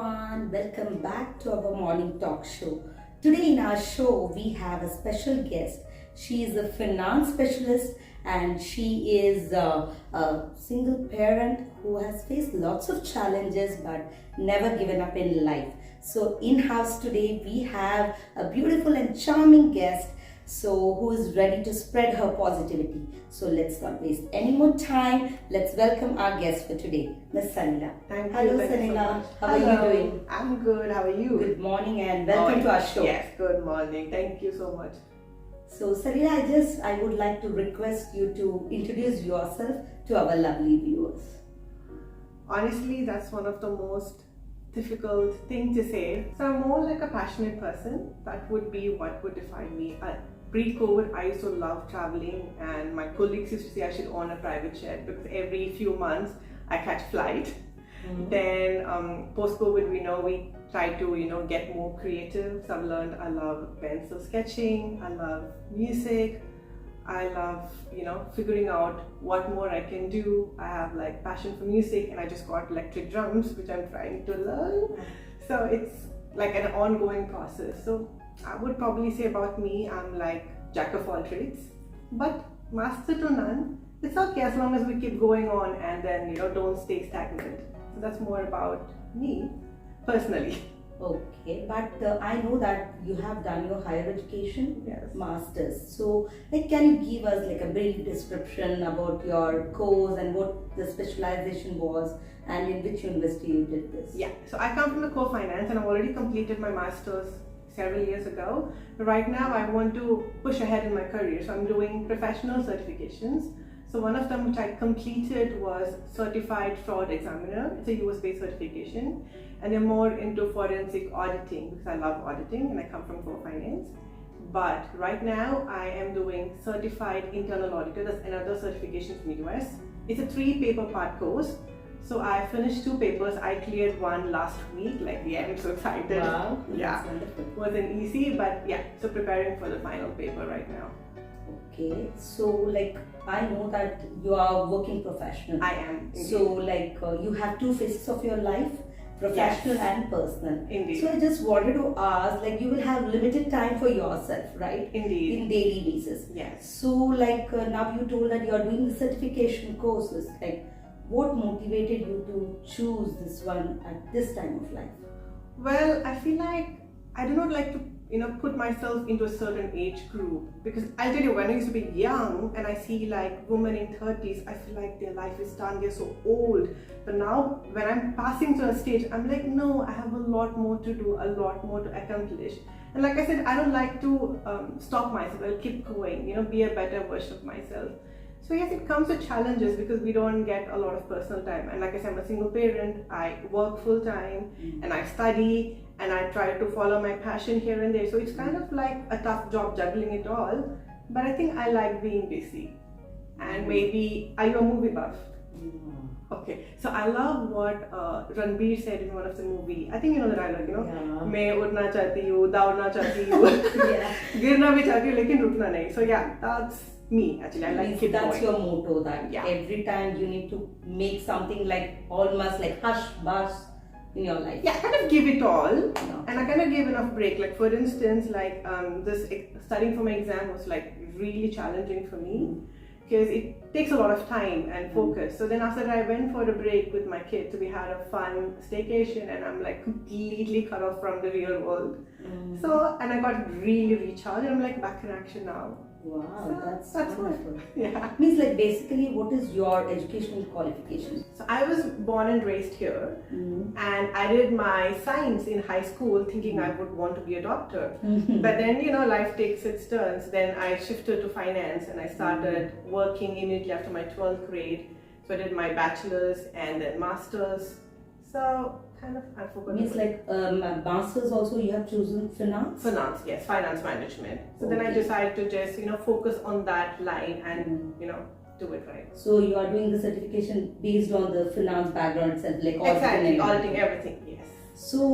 everyone, welcome back to our morning talk show. Today in our show we have a special guest. She is a finance specialist and she is a single parent who has faced lots of challenges but never given up in life. So in-house today we have a beautiful and charming guest who is ready to spread her positivity. So let's not waste any more time. Let's welcome our guest for today, Miss Sanila. Thank you. Hello, Thank you so Sanila. much. How Hello. are you doing? I'm good. How are you? Good morning and welcome to our show. Yes, good morning. Thank you so much. So Sanila, I would like to request you to introduce yourself to our lovely viewers. Honestly, that's one of the most difficult thing to say. So I'm more like a passionate person. That would be what would define me. Pre-COVID, I used to love traveling, and my colleagues used to say I should own a private jet because every few months I catch flight. Mm-hmm. Then post-COVID, we try to get more creative. So I've learned I love pencil sketching, I love music, I love figuring out what more I can do. I have like passion for music, and I just got electric drums, which I'm trying to learn. So it's like an ongoing process. So I would probably say about me, I'm like jack of all trades, but master to none. It's okay as long as we keep going on and then don't stay stagnant. So that's more about me personally. Okay, but I know that you have done your higher education, yes, masters. So, can you give us a brief description about your course and what the specialization was, and in which university you did this? Yeah, so I come from the core finance, and I've already completed my masters several years ago. But right now, I want to push ahead in my career, so I'm doing professional certifications. So one of them which I completed was Certified Fraud Examiner. It's a US-based certification, and they're more into forensic auditing because I love auditing and I come from core finance. But right now I am doing Certified Internal Auditor. That's another certification from the US. It's a 3-paper part course. So I finished 2 papers. I cleared one last week. I'm so excited. Wow, yeah, wonderful. Wasn't easy, but yeah. So preparing for the final paper right now. Okay, so I know that you are working professional. I am. Indeed. So you have 2 phases of your life, professional yes, and personal. Indeed. So I just wanted to ask, you will have limited time for yourself, right? Indeed. In daily basis. Yes. So now you told that you are doing the certification courses. What motivated you to choose this one at this time of life? Well, I feel like I do not like to put myself into a certain age group, because I'll tell you, when I used to be young and I see women in 30s, I feel like their life is done, they're so old. But now when I'm passing to a stage, I'm like, no, I have a lot more to do, a lot more to accomplish. And like I said, I don't like to stop myself. I'll keep going, be a better version of myself. So yes, it comes with challenges because we don't get a lot of personal time. And like I said, I'm a single parent, I work full time, and I study, and I try to follow my passion here and there. So it's kind of like a tough job juggling it all. But I think I like being busy. And maybe, are you a movie buff? Okay, so I love what Ranbir said in one of the movie. I think you know the dialogue, मैं उड़ना चाहती हूँ, दौड़ना चाहती हूँ, गिरना भी चाहती हूँ, लेकिन रुकना नहीं. So yeah, that's me actually. I like keep that's going. your motto, that every time you need to make something almost hush bush in your life. Yeah, I kind of give it all, and I kind of gave enough break. For instance, this studying for my exam was really challenging for me because it takes a lot of time and focus. So then after that, I went for a break with my kids. So we had a fun staycation, and I'm completely cut off from the real world. So, and I got really recharged, and I'm back in action now. Wow, so that's wonderful. Yeah. Means basically, what is your educational qualification? So I was born and raised here, and I did my science in high school thinking I would want to be a doctor. But then, life takes its turns. Then I shifted to finance, and I started working immediately after my 12th grade. So I did my bachelor's and then master's. So kind of I forgot. Means masters also you have chosen finance? Finance, yes, finance management. So then I decided to just focus on that line and do it right. So you are doing the certification based on the finance background itself, exactly, auditing everything, yes. So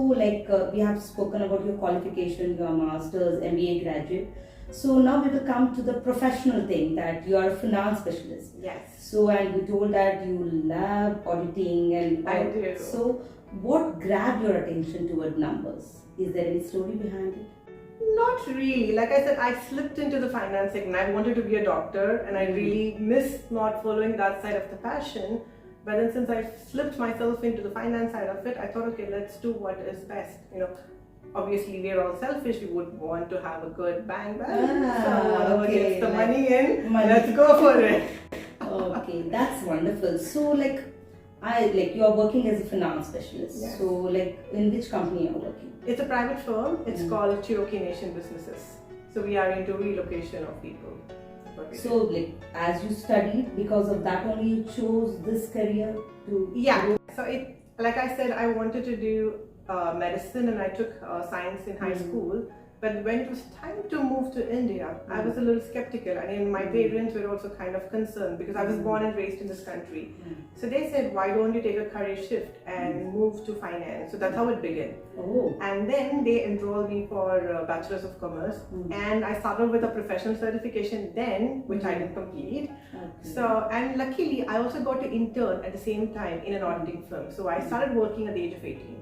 we have spoken about your qualification, your masters, MBA graduate. So now we will come to the professional thing that you are a finance specialist. Yes. So, and you told that you love auditing and I do. So, what grabbed your attention toward numbers? Is there any story behind it? Not really. Like I said, I slipped into the finance segment. I wanted to be a doctor, and I really missed not following that side of the passion. But then, since I slipped myself into the finance side of it, I thought, okay, let's do what is best. Obviously, we're all selfish. We would want to have a good bang bang. So whatever gets the money in, let's go for it. Okay, that's wonderful. So, you are working as a finance specialist. Yes. So, in which company you are working? It's a private firm. It's called Cherokee Nation Businesses. So we are into relocation of people. So, as you studied, because of that only you chose this career to... Yeah. So like I said, I wanted to do medicine, and I took science in high school. But when it was time to move to India, I was a little skeptical. I mean, my parents were also kind of concerned because I was born and raised in this country. So they said, why don't you take a career shift and move to finance? So that's how it began. Oh. And then they enrolled me for Bachelor's of Commerce. And I started with a professional certification then, which I didn't complete. Okay. So, and luckily, I also got to intern at the same time in an auditing firm. So I started working at the age of 18.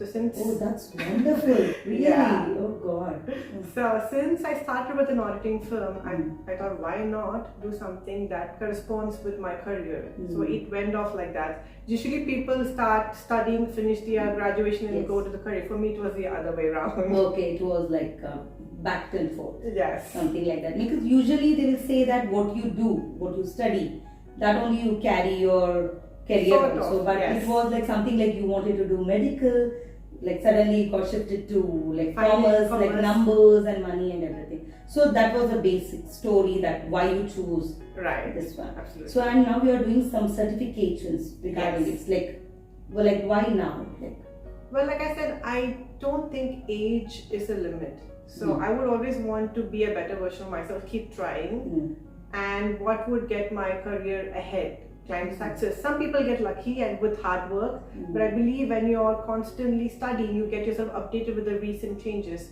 So Oh, that's wonderful. Really? Yeah. Oh, God. So since I started with an auditing firm, I thought, why not do something that corresponds with my career? So it went off like that. Usually people start studying, finish their graduation and go to the career. For me, it was the other way around. Okay, it was back and forth. Yes. Something like that. Because usually they will say that what you do, what you study, that only you carry your career Sort also. of, But yes. it was something you wanted to do medical, suddenly it got shifted to commerce, numbers and money and everything. So that was the basic story that why you chose this one. Absolutely. So and now you are doing some certifications regarding it. Why now? Well, like I said, I don't think age is a limit. So I would always want to be a better version of myself, keep trying. And what would get my career ahead? Climb success. Some people get lucky and with hard work, but I believe when you're constantly studying, you get yourself updated with the recent changes.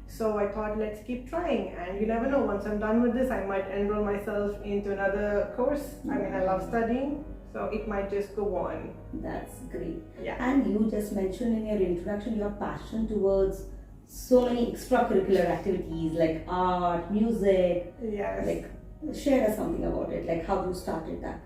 So I thought, let's keep trying, and you never know, once I'm done with this, I might enroll myself into another course. I mean, I love studying, so it might just go on. That's great. Yeah. And you just mentioned in your introduction your passion towards so many extracurricular activities like art, music. Yes. Share us something about it, how you started that.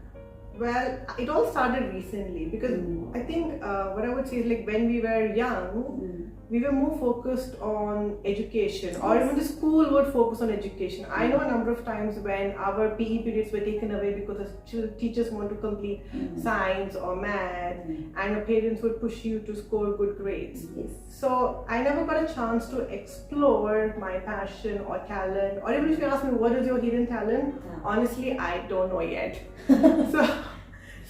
Well, it all started recently because I think what I would say is when we were young, we were more focused on education, or even the school would focus on education. I know a number of times when our PE periods were taken away because the teachers want to complete science or math, and your parents would push you to score good grades. Yes. So I never got a chance to explore my passion or talent, or even if you ask me what is your hidden talent, honestly, I don't know yet.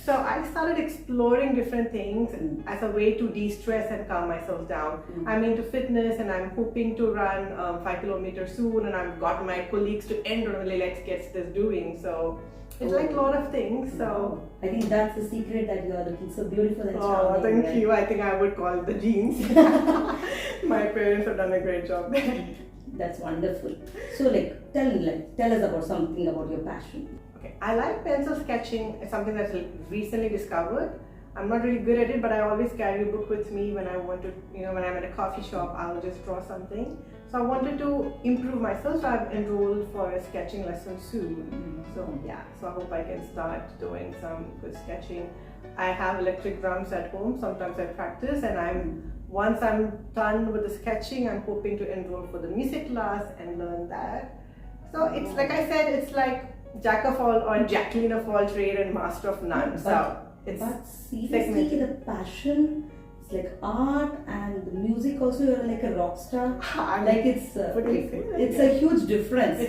So I started exploring different things as a way to de-stress and calm myself down. I'm into fitness, and I'm hoping to run 5 kilometers soon, and I've got my colleagues to end on let's get this doing. So it's a lot of things. So I think that's the secret, that you are looking so beautiful and oh, charming. thank you. I think I would call it the genes. My parents have done a great job there. That's wonderful. So tell us about something about your passion. Okay, I like pencil sketching. It's something that's recently discovered. I'm not really good at it, but I always carry a book with me when I want to, when I'm at a coffee shop, I'll just draw something. So I wanted to improve myself, so I've enrolled for a sketching lesson soon. So I hope I can start doing some good sketching. I have electric drums at home. Sometimes I practice, and once I'm done with the sketching, I'm hoping to enroll for the music class and learn that. So it's like I said, it's like Jack of all or Jacqueline of all trade and master of none. But seriously, the passion, it's like art and the music also, you're like a rock star. It's a huge difference.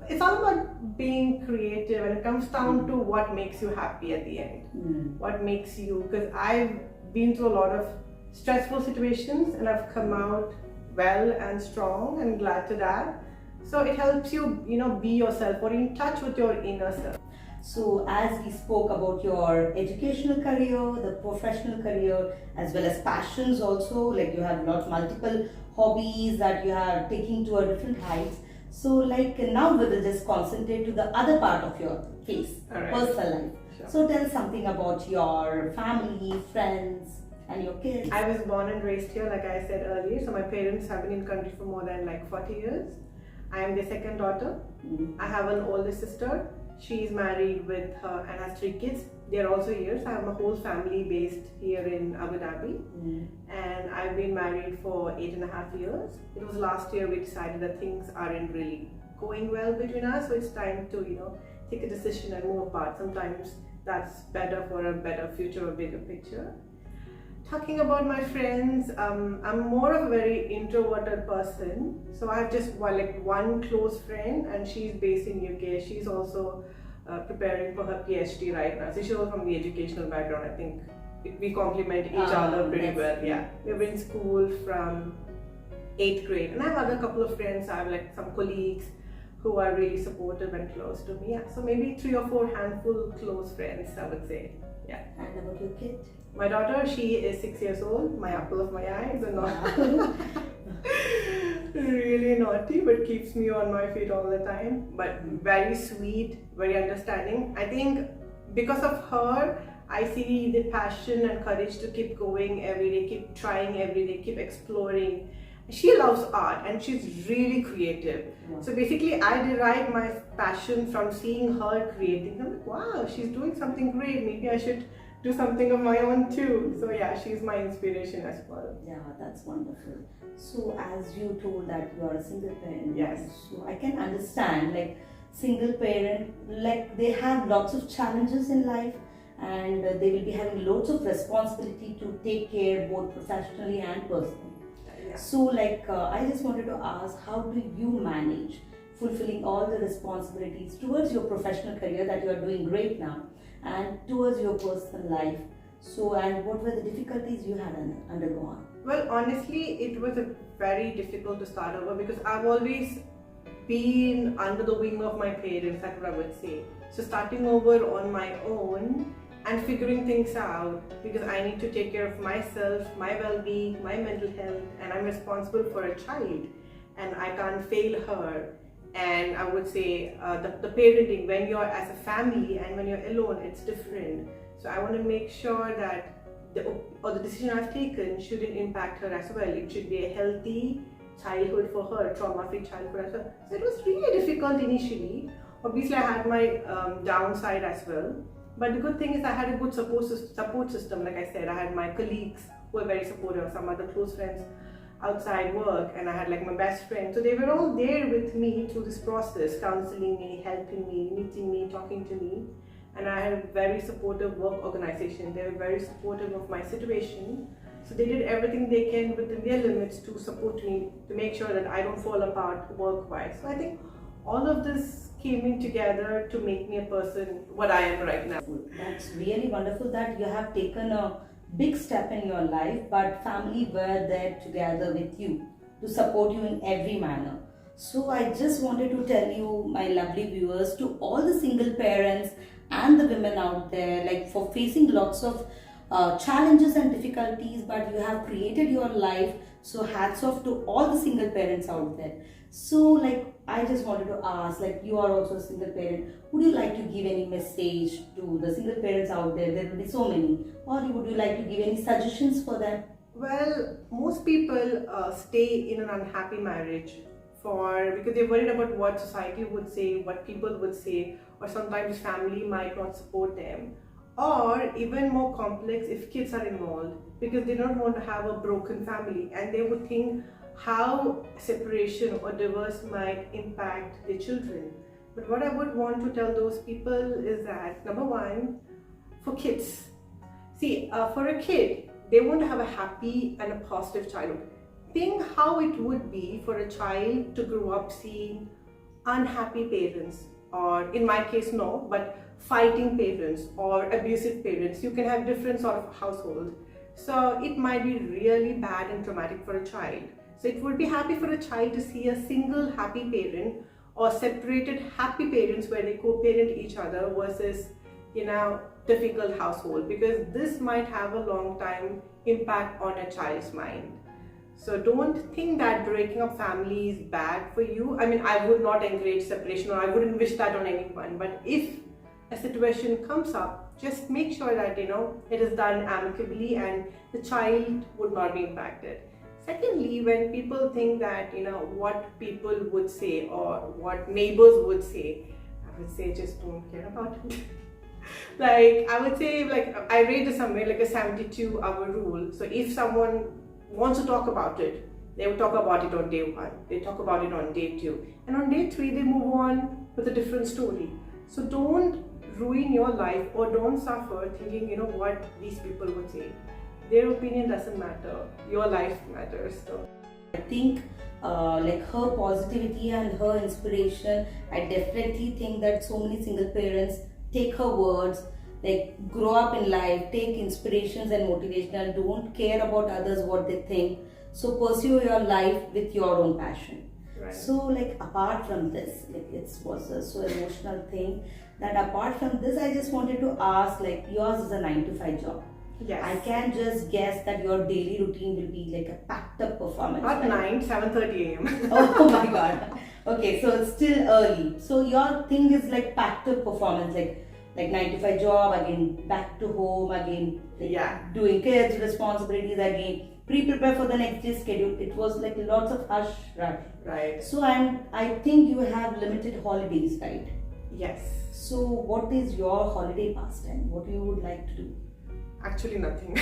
It's all about being creative, and it comes down to what makes you happy at the end. What makes you, because I've been through a lot of stressful situations and I've come out well and strong, and glad to that. So it helps you, be yourself or in touch with your inner self. So as we spoke about your educational career, the professional career, as well as passions also, you have multiple hobbies that you are taking to a different heights. So like now we will just concentrate to the other part of your face, Alright. personal life. Sure. So tell something about your family, friends and your kids. I was born and raised here, like I said earlier. So my parents have been in country for more than like 40 years. I am their second daughter. I have an older sister. She's married with her and has 3 kids. They're also here. So I have my whole family based here in Abu Dhabi. And I've been married for 8.5 years. It was last year we decided that things aren't really going well between us. So it's time to, take a decision and move apart. Sometimes that's better for a better future or bigger picture. Talking about my friends, I'm more of a very introverted person. So I have just one close friend, and she's based in UK. She's also preparing for her PhD right now. So she's also from the educational background. I think we complement each other pretty well. Yeah, we were in school from 8th grade, and I have other couple of friends. I have like some colleagues who are really supportive and close to me. Yeah, so maybe 3 or 4 handful close friends, I would say. Yeah. And about your kid? My daughter, she is 6 years old, my apple of my eyes, and not really naughty, but keeps me on my feet all the time. But very sweet, very understanding. I think because of her, I see the passion and courage to keep going every day, keep trying every day, keep exploring. She loves art and she's really creative. So basically, I derive my passion from seeing her creating. I'm like, wow, she's doing something great. Maybe I should do something of my own too. So yeah, she's my inspiration as well. Yeah, that's wonderful. So as you told that you are a single parent, yes. So I can understand like single parent, like they have lots of challenges in life, and they will be having loads of responsibility to take care both professionally and personally. Yeah. So like I just wanted to ask, how do you manage fulfilling all the responsibilities towards your professional career that you are doing great now, and towards your personal life? So, and what were the difficulties you had undergone? Well, honestly, it was a very difficult to start over because I've always been under the wing of my parents, that's what I would say. So starting over on my own and figuring things out, because I need to take care of myself, my well-being, my mental health, and I'm responsible for a child and I can't fail her. And I would say the parenting, when you're as a family and when you're alone, it's different. So I want to make sure that the decision I've taken shouldn't impact her as well. It should be a healthy childhood for her, trauma-free childhood as well. So it was really difficult initially. Obviously, I had my downside as well. But the good thing is I had a good support system. Like I said, I had my colleagues who were very supportive, some other close friends outside work, and I had like my best friend. So they were all there with me through this process, counseling me, helping me, meeting me, talking to me. And I had a very supportive work organization. They were very supportive of my situation. So they did everything they can within their limits to support me, to make sure that I don't fall apart work-wise. So I think all of this came in together to make me a person what I am right now. That's really wonderful that you have taken a big step in your life, but family were there together with you to support you in every manner. So I just wanted to tell you, my lovely viewers, to all the single parents and the women out there, like for facing lots of challenges and difficulties, but you have created your life. So hats off to all the single parents out there. So like I just wanted to ask, like you are also a single parent, would you like to give any message to the single parents out there? There will be so many. Or would you like to give any suggestions for them? Well, most people stay in an unhappy marriage because they're worried about what society would say, what people would say, or sometimes family might not support them. Or even more complex if kids are involved, because they don't want to have a broken family and they would think how separation or divorce might impact their children. But what I would want to tell those people is that, number one, for kids, see, for a kid, they want to have a happy and a positive childhood. Think how it would be for a child to grow up seeing unhappy parents, or in my case, no, but fighting parents or abusive parents. You can have different sort of household. So it might be really bad and traumatic for a child. So it would be happy for a child to see a single happy parent or separated happy parents where they co-parent each other versus, difficult household, because this might have a long time impact on a child's mind. So don't think that breaking up family is bad for you. I mean, I would not encourage separation, or I wouldn't wish that on anyone. But if a situation comes up, just make sure that it is done amicably and the child would not be impacted. Secondly, when people think that what people would say or what neighbors would say, I would say just don't care about it. Like, I would say, like, I read it somewhere, like a 72-hour rule. So if someone wants to talk about it, they will talk about it on day 1, they talk about it on day 2, and on day 3 they move on with a different story. So don't ruin your life, or don't suffer thinking what these people would say. Their opinion doesn't matter, your life matters. So I think like her positivity and her inspiration, I definitely think that so many single parents take her words, like grow up in life, take inspirations and motivational, don't care about others what they think, so pursue your life with your own passion. right. So like apart from this, like it was a so emotional thing that apart from this I just wanted to ask, like yours is a 9 to 5 job. Yes. I can just guess that your daily routine will be like a packed up performance. Not right? 7:30 a.m. Oh my god. Okay, so it's still early. So your thing is like packed up performance, like 9 to 5 job, again back to home, again like Yeah. doing kids responsibilities, again prepare for the next day schedule. It was like lots of hush rush. Right. So I think you have limited holidays, right? Yes. So what is your holiday pastime? What you would like to do? Actually, nothing.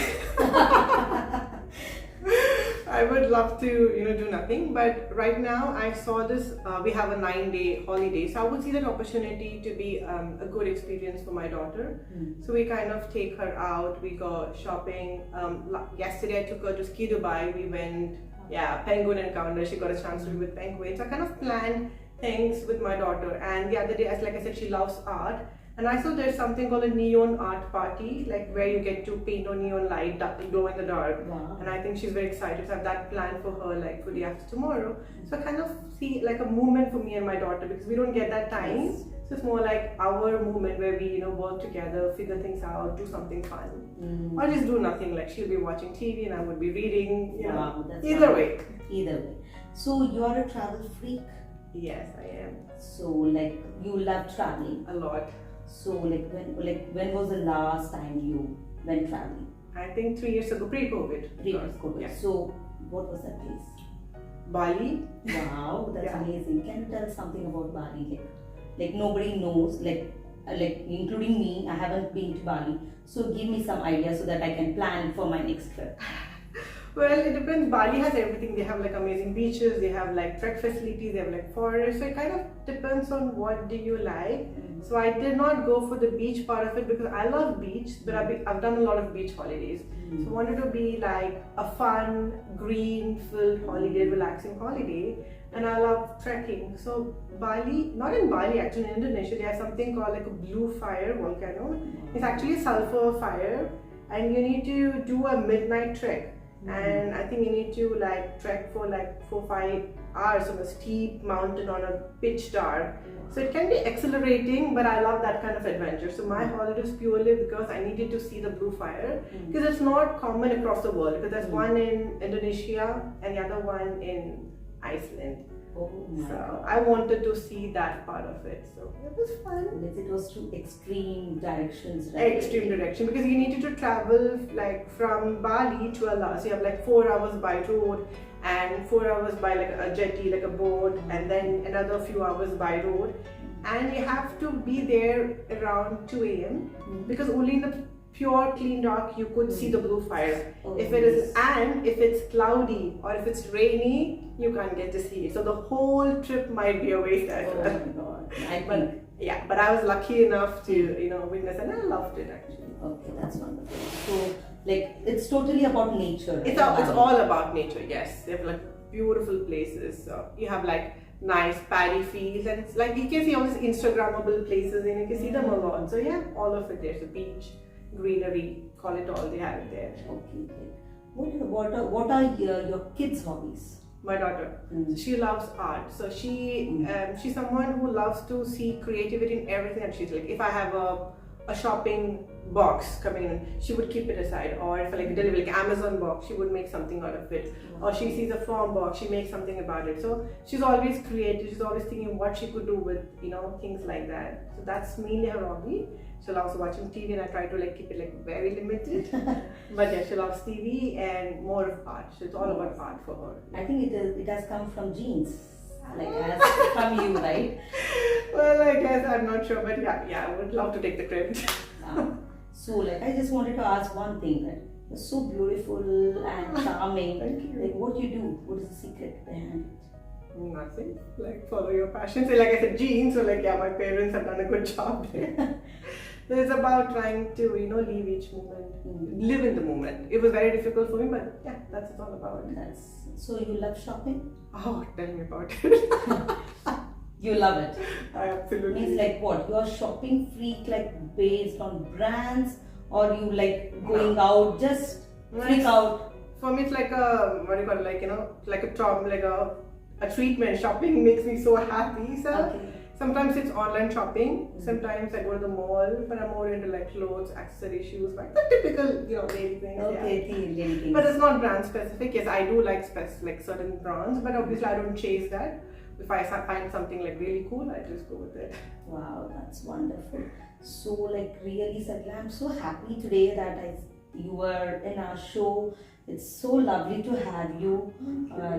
I would love to, do nothing. But right now, I saw this. We have a 9-day holiday, so I would see that opportunity to be a good experience for my daughter. So we kind of take her out. We go shopping. Yesterday, I took her to Ski Dubai. We went, penguin encounter. She got a chance to be with penguins. So I kind of planned things with my daughter. And the other day, as like I said, she loves art. And I saw there's something called a neon art party, like where you get to paint on neon light, glow in the dark. Wow. And I think she's very excited to have that planned for her, like for the after tomorrow. So I kind of see like a movement for me and my daughter, because we don't get that time. Yes. So it's more like our movement where we, work together, figure things out, do something fun. Or just do nothing, like she'll be watching TV and I would be reading, Wow, that's either nice. way. Either way. So you are a travel freak. Yes, I am. So like you love traveling. A lot. So when was the last time you went traveling? I think 3 years ago, pre-COVID. Pre-COVID. Yeah. So what was that place? Bali. Wow, that's Yeah. amazing. Can you tell something about Bali? Like nobody knows, like including me, I haven't been to Bali. So give me some idea so that I can plan for my next trip. Well, it depends. Bali has everything. They have like amazing beaches, they have like trek facilities, they have like forests. So it kind of depends on what do you like. So I did not go for the beach part of it because I love beach, but I've done a lot of beach holidays. So I wanted to be like a fun, green-filled holiday, relaxing holiday. And I love trekking. So Bali, not in Bali actually, in Indonesia, they have something called like a blue fire volcano. It's actually a sulfur fire, and you need to do a midnight trek. And I think you need to like trek for like 4-5 hours on a steep mountain on a pitch dark. So it can be exhilarating, but I love that kind of adventure. So my holiday is purely because I needed to see the blue fire, because it's not common across the world. Because there's one in Indonesia and the other one in Iceland. Oh my So God. I wanted to see that part of it. So it was fun. It was to extreme directions, right? Extreme direction, because you needed to travel like from Bali to Allah. So you have like 4 hours by road and 4 hours by like a jetty, like a boat, and then another few hours by road. And you have to be there around 2 a.m. because only in the pure clean dark you could see the blue fire. If it is, and if it's cloudy or if it's rainy, you can't get to see it. So the whole trip might be a waste as Oh well. my God. I But think. yeah, but I was lucky enough to witness, and I loved it actually. Okay, that's wonderful. So, like, it's totally about nature. It's all about nature. Yes, they have like beautiful places. So you have like nice paddy fields, and it's like you can see all these Instagrammable places, and you can see them a lot. So yeah, all of it. There's a beach, greenery, call it all. They have it there. Okay. What are your kids' hobbies? My daughter, she loves art. So she's someone who loves to see creativity in everything that she's like. If I have a a shopping box coming in, she would keep it aside. Or if like delivery, like Amazon box, she would make something out of it. Or she sees a form box, she makes something about it. So she's always creative. She's always thinking what she could do with, you know, things like that. So that's mainly her hobby. She loves watching TV, and I try to like keep it like very limited. But yeah, she loves TV and more of art. So it's all about art for her. I think it has come from genes, like as from you, right? Well, I guess I'm not sure, but yeah, I would love to take the credit. So like I just wanted to ask one thing, that you're so beautiful and charming. Thank you. Like what you do? What is the secret behind it? Nothing. Like follow your passion. So like I said, genes. So like yeah, my parents have done a good job there. So it's about trying to, you know, live each moment, live in the moment. It was very difficult for me, but yeah, that's what it's all about. So you love shopping? Oh, tell me about it. You love it. I absolutely. Means like what? You're a shopping freak, like based on brands, or you like going out just freak out? For me, it's like a what do you call it? Like, you know, like a treatment. Shopping makes me so happy. So Okay. sometimes it's online shopping. Sometimes I go to the mall, but I'm more into like clothes, accessory, shoes, like the typical, you know, lady things. Okay, Yeah. things. But it's not brand specific. Yes, I do like like certain brands, but obviously I don't chase that. If I find something like really cool, I just go with it. Wow, that's wonderful. So like really, Sanila, I'm so happy today that you were in our show. It's so lovely to have you.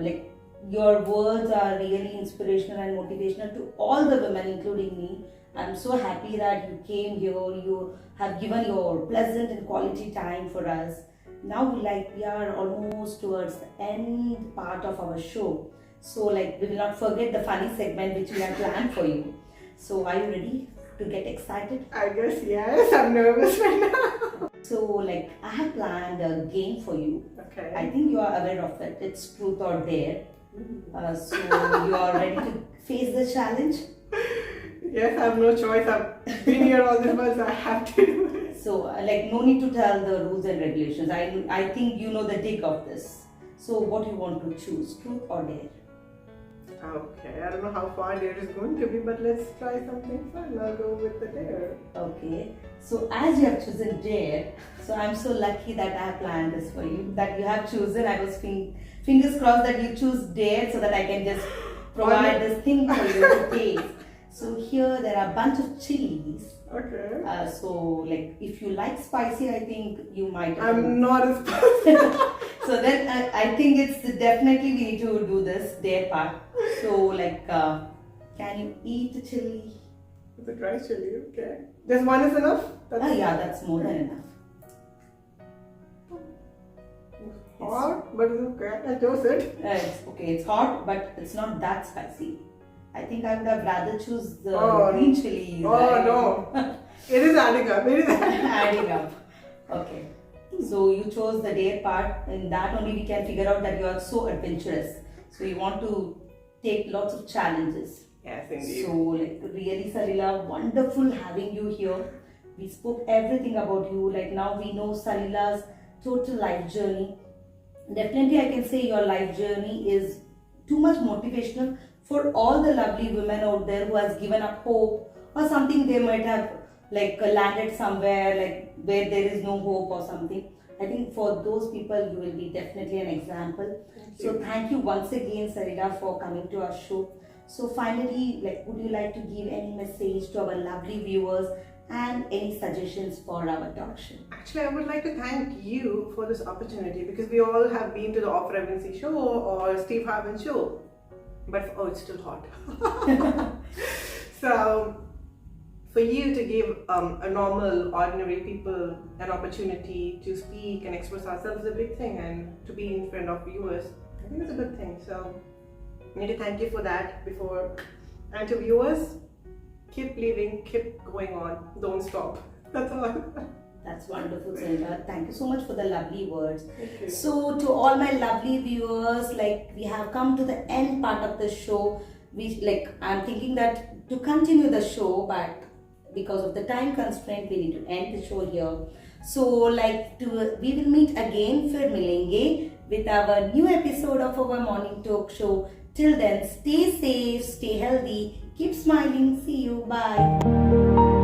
Like your words are really inspirational and motivational to all the women, including me. I'm so happy that you came here. You have given your pleasant and quality time for us. Now, like we are almost towards the end part of our show. So, like we will not forget the funny segment which we have planned for you. So, are you ready to get excited? I guess yes. I'm nervous right now. So, like I have planned a game for you. Okay. I think you are aware of it. It's truth or dare. So you are ready to face the challenge? Yes, I have no choice. I've been here all this while, so I have to do it. So like no need to tell the rules and regulations. I think you know the dig of this. So what do you want to choose, truth or dare? Okay, I don't know how far dare is going to be, but let's try something fun. I'll go with the dare. Okay. So as you have chosen dare, so I'm so lucky that I have planned this for you. That you have chosen. I was fingers crossed that you choose dare so that I can just provide this thing for you to taste. So here there are a bunch of chilies. Okay. So like if you like spicy, I think you might. I'm not as spicy. So then I think it's definitely we need to do this dare part. So like, can you eat the chili? It's a dry chili, okay. Just one is enough? Yeah, that's more than enough. Hot, but it's okay. I chose it. It's okay. It's hot, but it's not that spicy. I think I would have rather choose the green chili. Oh right? no, it is adding up. It is adding up. Okay. So you chose the dare part, and that only we can figure out that you are so adventurous. So you want to take lots of challenges. Yes, indeed. So like really, Sanila, wonderful having you here. We spoke everything about you. Like now we know Sanila's total life journey. Definitely, I can say your life journey is too much motivational for all the lovely women out there who has given up hope or something. They might have like landed somewhere like where there is no hope or something. I think for those people you will be definitely an example. So thank you once again, Sanila, for coming to our show. So finally, like, would you like to give any message to our lovely viewers and any suggestions for our talk show? Actually, I would like to thank you for this opportunity because we all have been to the Off Relevancy show or Steve Harvey's show, but oh, it's still hot. So for you to give a normal, ordinary people an opportunity to speak and express ourselves is a big thing, and to be in front of viewers, I think it's a good thing. So I need to thank you for that before. And to viewers, keep living, keep going on, don't stop. That's all. That's wonderful, Sanila. Thank you so much for the lovely words. Thank you. So to all my lovely viewers, like we have come to the end part of the show. I'm thinking that to continue the show, but because of the time constraint, we need to end the show here. So we will meet again for Milenge with our new episode of our morning talk show. Till then, stay safe, stay healthy, keep smiling. See you. Bye.